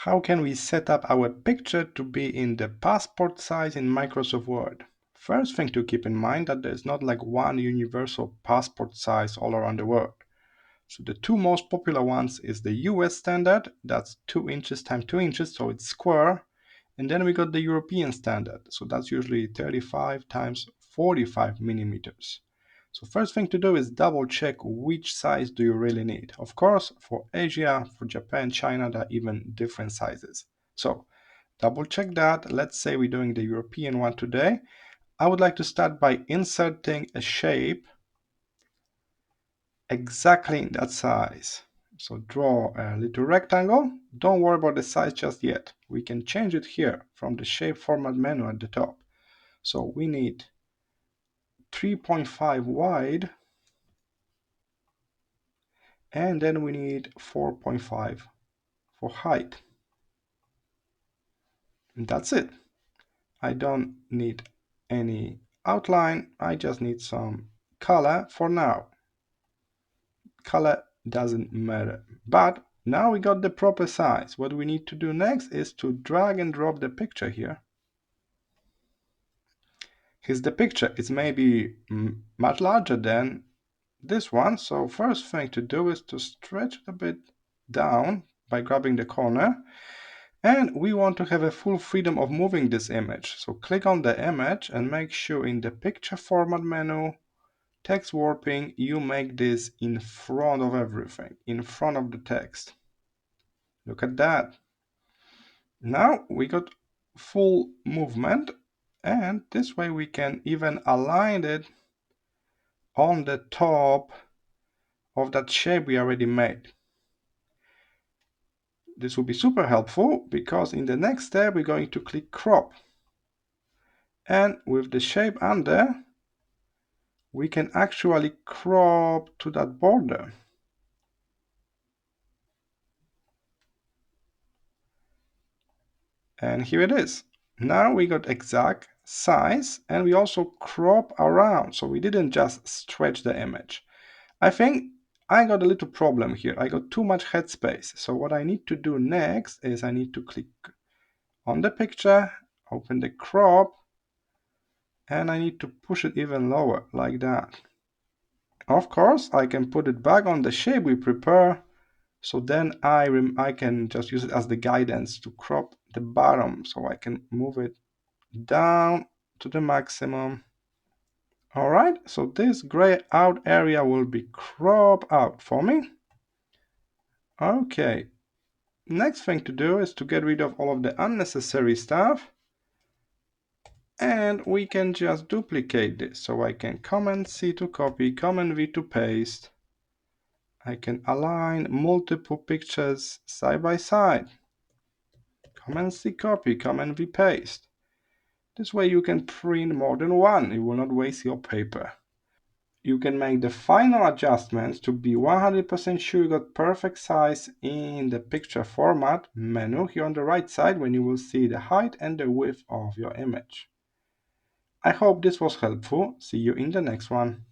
How can we set up our picture to be in the passport size in Microsoft Word? First thing to keep in mind that there's not like one universal passport size all around the world. So the two most popular ones is the US standard, that's 2 inches times 2 inches, so it's square. And then we got the European standard, so that's usually 35 times 45 millimeters. So first thing to do is double check which size do you really need. Of course, for Asia, for Japan, China, there are even different sizes. So double check that. Let's say we're doing the European one today. I would like to start by inserting a shape exactly in that size. So draw a little rectangle. Don't worry about the size just yet. We can change it here from the shape format menu at the top. So we need 3.5 wide, and then we need 4.5 for height. And that's it. I don't need any outline. I just need some color for now. Color doesn't matter. But now we got the proper size. What we need to do next is to drag and drop the picture here. Here's the picture. It's maybe much larger than this one. So first thing to do is to stretch it a bit down by grabbing the corner. And we want to have a full freedom of moving this image. So click on the image and make sure in the picture format menu, text warping, you make this in front of everything, in front of the text. Look at that. Now we got full movement, and this way we can even align it on the top of that shape we already made. This will be super helpful because in the next step we're going to click crop. And with the shape under, we can actually crop to that border. And here it is. Now we got exact size, and we also crop around. So we didn't just stretch the image. I think I got a little problem here. I got too much headspace. So what I need to do next is I need to click on the picture, open the crop, and I need to push it even lower, like that. Of course, I can put it back on the shape we prepare. So then I can just use it as the guidance to crop the bottom. So I can move it down to the maximum. All right, so this gray out area will be cropped out for me. Okay, next thing to do is to get rid of all of the unnecessary stuff. And we can just duplicate this. So I can Command C to copy, Command V to paste. I can align multiple pictures side by side. Command C copy, Command V paste. This way you can print more than one. You will not waste your paper. You can make the final adjustments to be 100% sure you got perfect size in the picture format menu here on the right side when you will see the height and the width of your image. I hope this was helpful. See you in the next one.